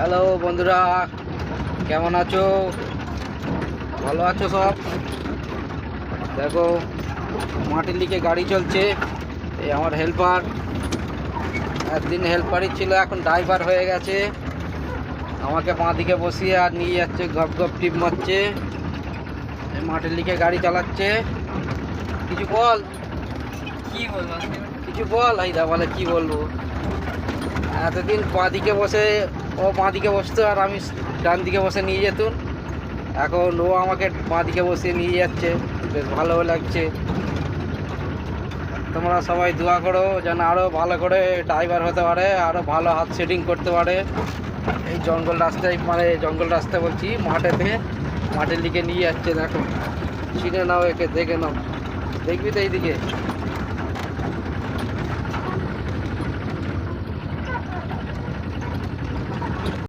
Hello বন্ধুরা, কেমন আছো? ভালো আছো সব? দেখো, মাটির দিকে গাড়ি চলছে। এই আমার হেল্পার, একদিন হেল্পারই ছিল, এখন ড্রাইভার হয়ে গেছে। আমাকে বাঁ দিকে বসিয়ে আর নিয়ে যাচ্ছে, গপ গপ টিপ মারছে। এই মাটির দিকে গাড়ি চালাচ্ছে। কিছু বল, কি বলবো আজকে? কিছু বল। আইদা বলে কি বলবো। এতদিন বাঁ দিকে বসে, ও বাঁ দিকে বসতো আর আমি ডান দিকে বসে নিয়ে যেতুম। এখন ও আমাকে বাঁ দিকে বসিয়ে নিয়ে যাচ্ছে, বেশ ভালো লাগছে। তোমরা সবাই দোয়া করো যেন আরও ভালো করে ড্রাইভার হতে পারে, আরও ভালো হাত সেটিং করতে পারে। এই জঙ্গল রাস্তায়, মানে জঙ্গল রাস্তা বলছি, মাঠেতে, মাঠের দিকে নিয়ে যাচ্ছে। দেখো, চিনে নাও একে, দেখে নাও। দেখবি তো এইদিকে।